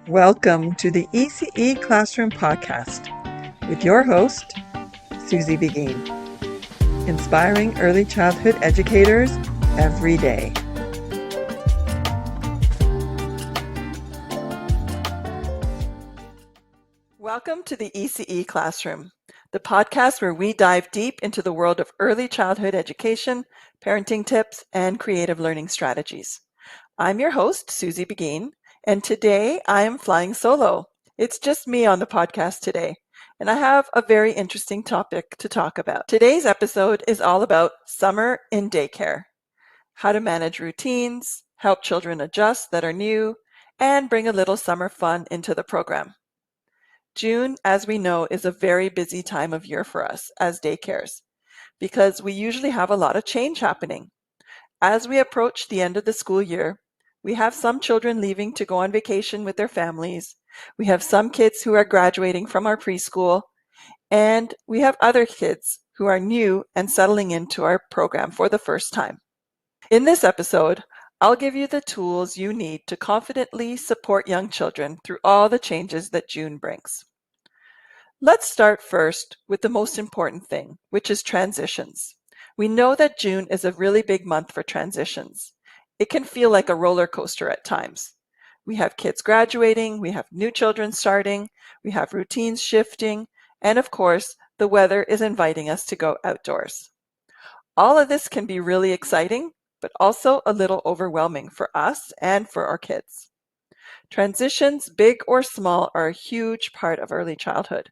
Welcome to the ECE Classroom podcast with your host, SusieBeghin, inspiring early childhood educators every day. Welcome to the ECE Classroom, the podcast where we dive deep into the world of early childhood education, parenting tips, and creative learning strategies. I'm your host, SusieBeghin, and today I am flying solo. It's just me on the podcast today, and I have a very interesting topic to talk about. Today's episode is all about summer in daycare, how to manage routines, help children adjust that are new, and bring a little summer fun into the program. June, as we know, is a very busy time of year for us as daycares because we usually have a lot of change happening. As we approach the end of the school year, we have some children leaving to go on vacation with their families. We have some kids who are graduating from our preschool, and we have other kids who are new and settling into our program for the first time. In this episode, I'll give you the tools you need to confidently support young children through all the changes that June brings. Let's start first with the most important thing, which is transitions. We know that June is a really big month for transitions. It can feel like a roller coaster at times. We have kids graduating, we have new children starting, we have routines shifting, and of course, the weather is inviting us to go outdoors. All of this can be really exciting, but also a little overwhelming for us and for our kids. Transitions, big or small, are a huge part of early childhood.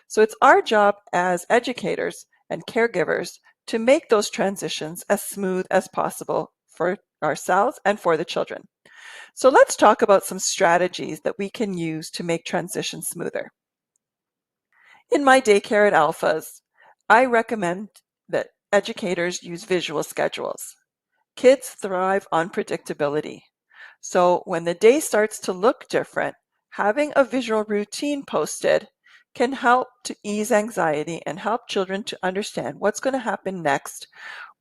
So it's our job as educators and caregivers to make those transitions as smooth as possible for ourselves and for the children. So let's talk about some strategies that we can use to make transitions smoother. In my daycare at Alphas, I recommend that educators use visual schedules. Kids thrive on predictability. So when the day starts to look different, having a visual routine posted can help to ease anxiety and help children to understand what's going to happen next,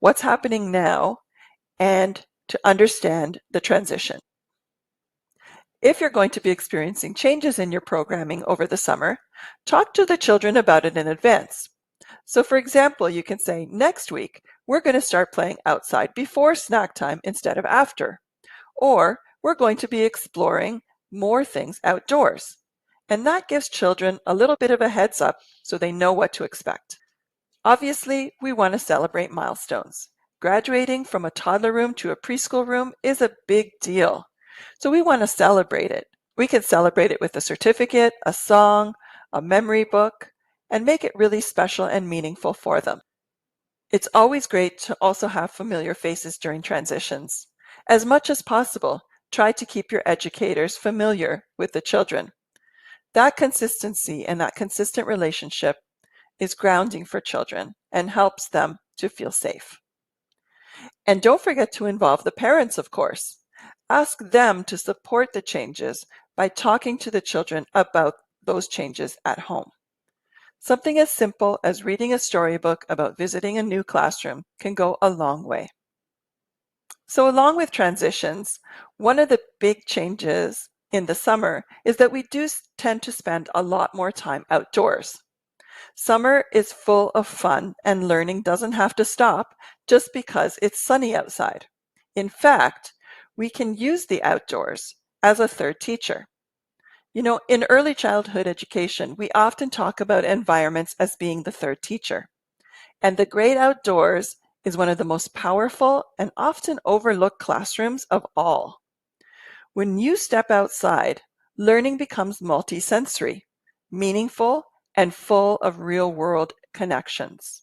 what's happening now, and to understand the transition. If you're going to be experiencing changes in your programming over the summer, talk to the children about it in advance. So for example, you can say, next week, we're going to start playing outside before snack time instead of after. Or we're going to be exploring more things outdoors. And that gives children a little bit of a heads up so they know what to expect. Obviously, we want to celebrate milestones. Graduating from a toddler room to a preschool room is a big deal. So we want to celebrate it. We can celebrate it with a certificate, a song, a memory book, and make it really special and meaningful for them. It's always great to also have familiar faces during transitions. As much as possible, try to keep your educators familiar with the children. That consistency and that consistent relationship is grounding for children and helps them to feel safe. And don't forget to involve the parents, of course. Ask them to support the changes by talking to the children about those changes at home. Something as simple as reading a storybook about visiting a new classroom can go a long way. So along with transitions, one of the big changes in the summer is that we do tend to spend a lot more time outdoors. Summer is full of fun and learning doesn't have to stop just because it's sunny outside. In fact, we can use the outdoors as a third teacher. You know, in early childhood education, we often talk about environments as being the third teacher. And the great outdoors is one of the most powerful and often overlooked classrooms of all. When you step outside, learning becomes multisensory, meaningful, and full of real-world connections.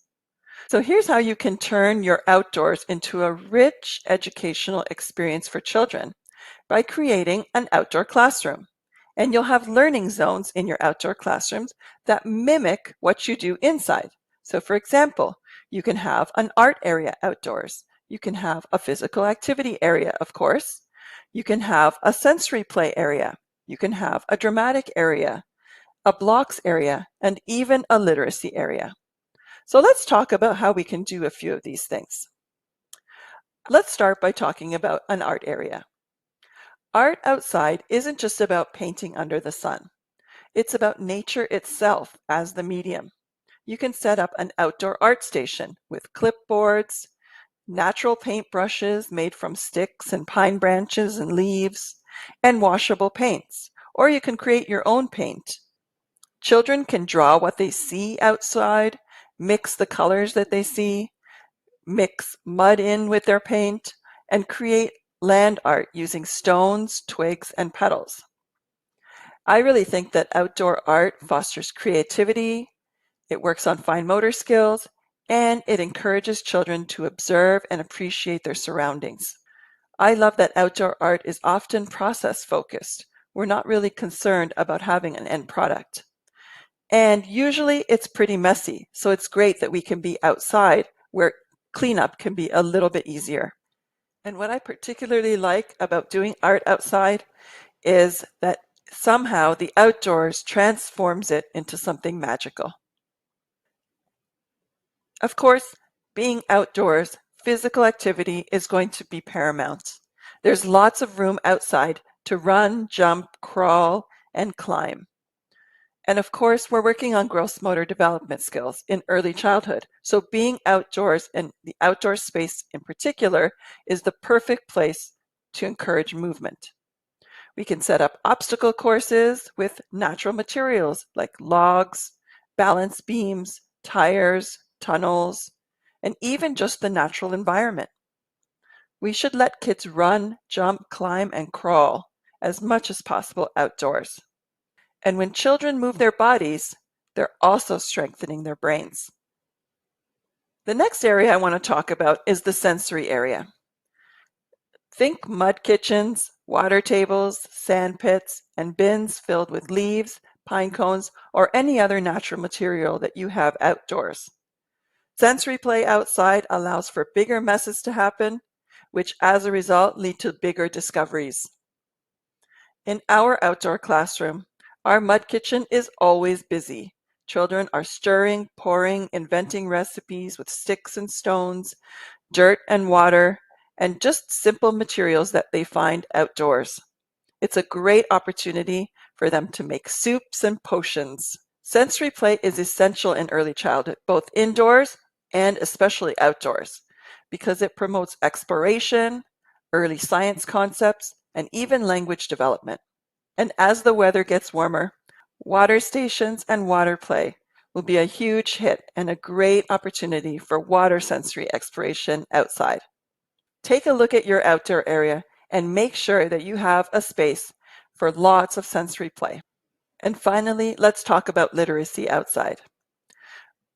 So here's how you can turn your outdoors into a rich educational experience for children by creating an outdoor classroom. And you'll have learning zones in your outdoor classrooms that mimic what you do inside. So for example, you can have an art area outdoors. You can have a physical activity area, of course. You can have a sensory play area. You can have a dramatic area, a blocks area, and even a literacy area. So let's talk about how we can do a few of these things. Let's start by talking about an art area. Art outside isn't just about painting under the sun. It's about nature itself as the medium. You can set up an outdoor art station with clipboards, natural paintbrushes made from sticks and pine branches and leaves, and washable paints. Or you can create your own paint. Children can draw what they see outside, mix the colors that they see, mix mud in with their paint, and create land art using stones, twigs, and petals. I really think that outdoor art fosters creativity, it works on fine motor skills, and it encourages children to observe and appreciate their surroundings. I love that outdoor art is often process focused. We're not really concerned about having an end product. And usually it's pretty messy, so it's great that we can be outside where cleanup can be a little bit easier. And what I particularly like about doing art outside is that somehow the outdoors transforms it into something magical. Of course, being outdoors, physical activity is going to be paramount. There's lots of room outside to run, jump, crawl, and climb. And of course, we're working on gross motor development skills in early childhood. So being outdoors and the outdoor space in particular is the perfect place to encourage movement. We can set up obstacle courses with natural materials like logs, balance beams, tires, tunnels, and even just the natural environment. We should let kids run, jump, climb, and crawl as much as possible outdoors. And when children move their bodies, they're also strengthening their brains. The next area I want to talk about is the sensory area. Think mud kitchens, water tables, sand pits, and bins filled with leaves, pine cones, or any other natural material that you have outdoors. Sensory play outside allows for bigger messes to happen, which as a result lead to bigger discoveries. In our outdoor classroom, our mud kitchen is always busy. Children are stirring, pouring, inventing recipes with sticks and stones, dirt and water, and just simple materials that they find outdoors. It's a great opportunity for them to make soups and potions. Sensory play is essential in early childhood, both indoors and especially outdoors, because it promotes exploration, early science concepts, and even language development. And as the weather gets warmer, water stations and water play will be a huge hit and a great opportunity for water sensory exploration outside. Take a look at your outdoor area and make sure that you have a space for lots of sensory play. And finally, let's talk about literacy outside.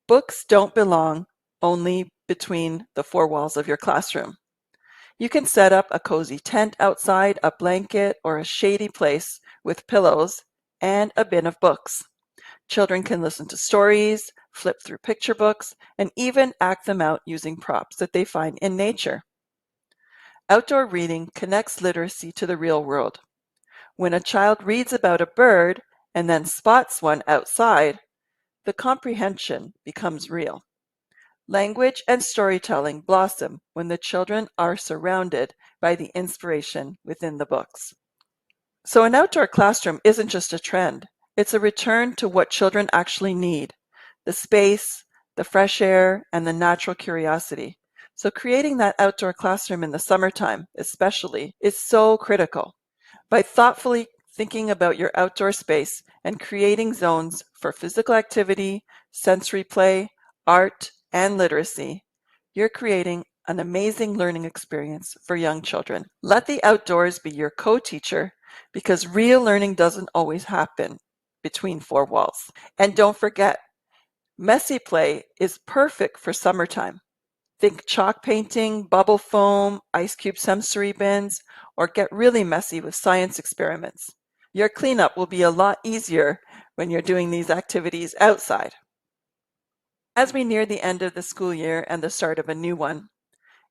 Books don't belong only between the four walls of your classroom. You can set up a cozy tent outside, a blanket, or a shady place with pillows and a bin of books. Children can listen to stories, flip through picture books, and even act them out using props that they find in nature. Outdoor reading connects literacy to the real world. When a child reads about a bird and then spots one outside, the comprehension becomes real. Language and storytelling blossom when the children are surrounded by the inspiration within the books. So an outdoor classroom isn't just a trend, it's a return to what children actually need, the space, the fresh air, and the natural curiosity. So creating that outdoor classroom in the summertime, especially, is so critical. By thoughtfully thinking about your outdoor space and creating zones for physical activity, sensory play, art, and literacy, you're creating an amazing learning experience for young children. Let the outdoors be your co-teacher because real learning doesn't always happen between four walls. And don't forget, messy play is perfect for summertime. Think chalk painting, bubble foam, ice cube sensory bins, or get really messy with science experiments. Your cleanup will be a lot easier when you're doing these activities outside. As we near the end of the school year and the start of a new one,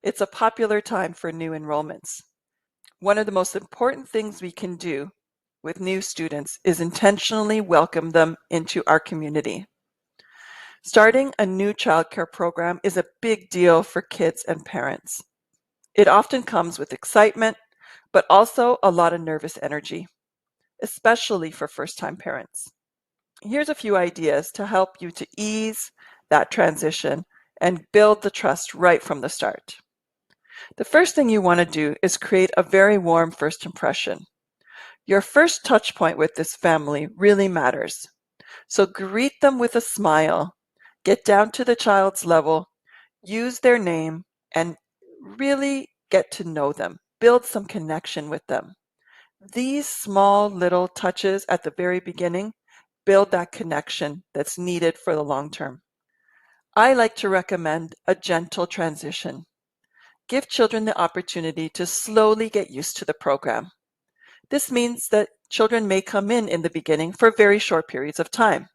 it's a popular time for new enrollments. One of the most important things we can do with new students is intentionally welcome them into our community. Starting a new childcare program is a big deal for kids and parents. It often comes with excitement, but also a lot of nervous energy, especially for first-time parents. Here's a few ideas to help you to ease that transition and build the trust right from the start. The first thing you want to do is create a very warm first impression. Your first touch point with this family really matters. So greet them with a smile, get down to the child's level, use their name, and really get to know them. Build some connection with them. These small little touches at the very beginning build that connection that's needed for the long term. I like to recommend a gentle transition. Give children the opportunity to slowly get used to the program. This means that children may come in the beginning for very short periods of time.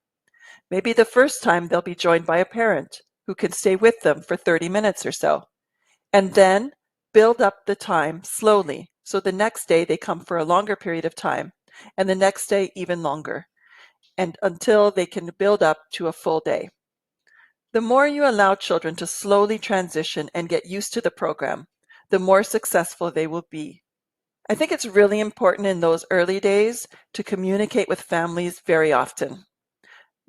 Maybe the first time they'll be joined by a parent who can stay with them for 30 minutes or so. And then build up the time slowly. So the next day they come for a longer period of time, and the next day even longer, and until they can build up to a full day. The more you allow children to slowly transition and get used to the program, the more successful they will be. I think it's really important in those early days to communicate with families very often.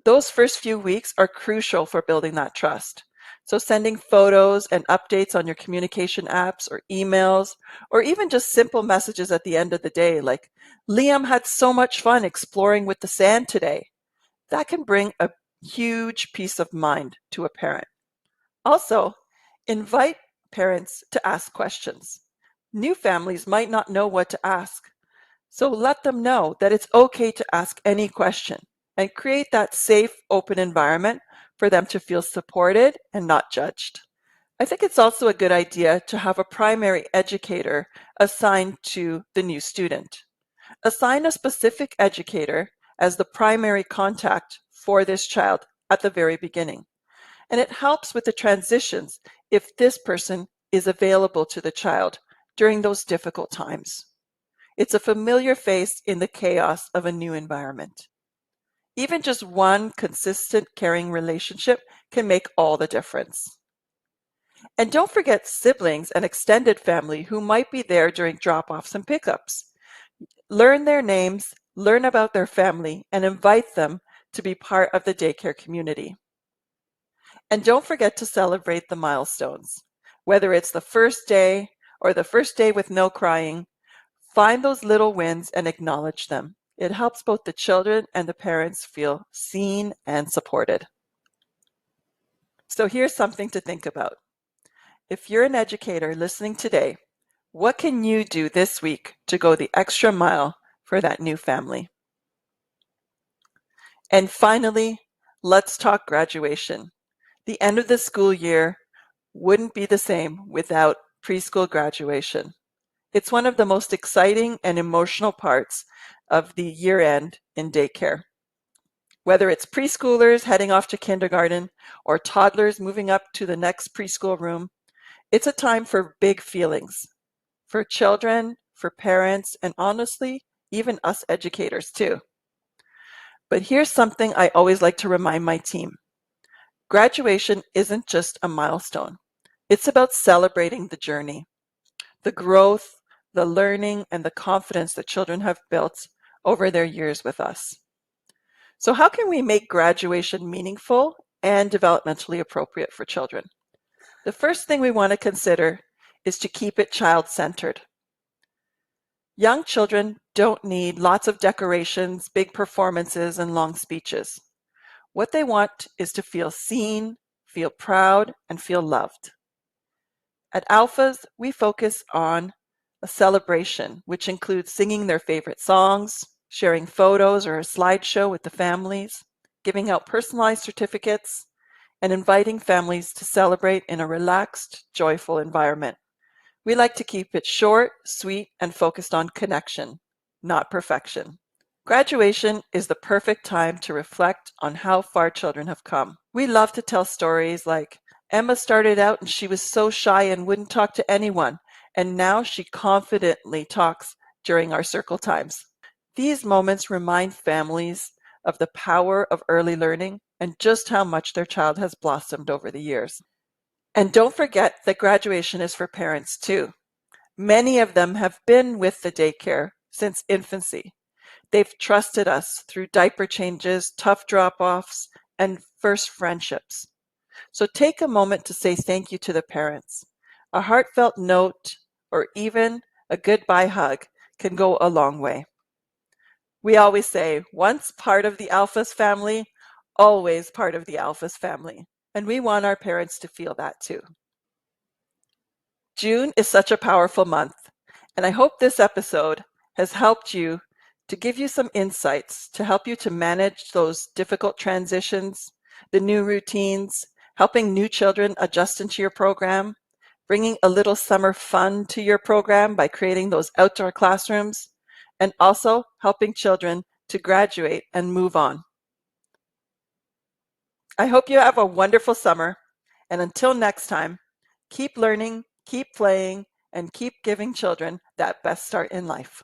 Those first few weeks are crucial for building that trust. So sending photos and updates on your communication apps or emails, or even just simple messages at the end of the day like, Liam had so much fun exploring with the sand today. That can bring a huge peace of mind to a parent. Also, invite parents to ask questions. New families might not know what to ask, so let them know that it's okay to ask any question and create that safe, open environment for them to feel supported and not judged. I think it's also a good idea to have a primary educator assigned to the new student. Assign a specific educator as the primary contact for this child at the very beginning. And it helps with the transitions if this person is available to the child during those difficult times. It's a familiar face in the chaos of a new environment. Even just one consistent, caring relationship can make all the difference. And don't forget siblings and extended family who might be there during drop-offs and pickups. Learn their names, learn about their family, and invite them to be part of the daycare community. And don't forget to celebrate the milestones. Whether it's the first day or the first day with no crying, find those little wins and acknowledge them. It helps both the children and the parents feel seen and supported. So here's something to think about. If you're an educator listening today, what can you do this week to go the extra mile for that new family? And finally, let's talk graduation. The end of the school year wouldn't be the same without preschool graduation. It's one of the most exciting and emotional parts of the year end in daycare. Whether it's preschoolers heading off to kindergarten or toddlers moving up to the next preschool room, it's a time for big feelings. For children, for parents, and honestly, even us educators too. But here's something I always like to remind my team. Graduation isn't just a milestone. It's about celebrating the journey, the growth, the learning, and the confidence that children have built over their years with us. So how can we make graduation meaningful and developmentally appropriate for children? The first thing we want to consider is to keep it child-centered. Young children don't need lots of decorations, big performances, and long speeches. What they want is to feel seen, feel proud, and feel loved. At Alphas, we focus on a celebration, which includes singing their favorite songs, sharing photos or a slideshow with the families, giving out personalized certificates, and inviting families to celebrate in a relaxed, joyful environment. We like to keep it short, sweet, and focused on connection, not perfection. Graduation is the perfect time to reflect on how far children have come. We love to tell stories like, Emma started out and she was so shy and wouldn't talk to anyone, and now she confidently talks during our circle times. These moments remind families of the power of early learning and just how much their child has blossomed over the years. And don't forget that graduation is for parents too. Many of them have been with the daycare since infancy. They've trusted us through diaper changes, tough drop-offs, and first friendships. So take a moment to say thank you to the parents. A heartfelt note or even a goodbye hug can go a long way. We always say, once part of the Alphas family, always part of the Alphas family. And we want our parents to feel that too. June is such a powerful month, and I hope this episode has helped you to give you some insights to help you to manage those difficult transitions, the new routines, helping new children adjust into your program, bringing a little summer fun to your program by creating those outdoor classrooms, and also helping children to graduate and move on. I hope you have a wonderful summer, and until next time, keep learning, keep playing, and keep giving children that best start in life.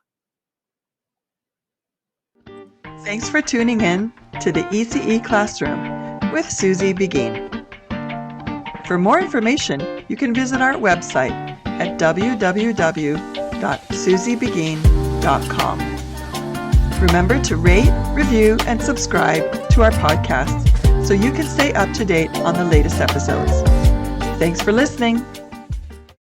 Thanks for tuning in to the ECE Classroom with SusieBeghin. For more information, you can visit our website at www.SusieBeghin.com. Remember to rate, review, and subscribe to our podcast so you can stay up to date on the latest episodes. Thanks for listening.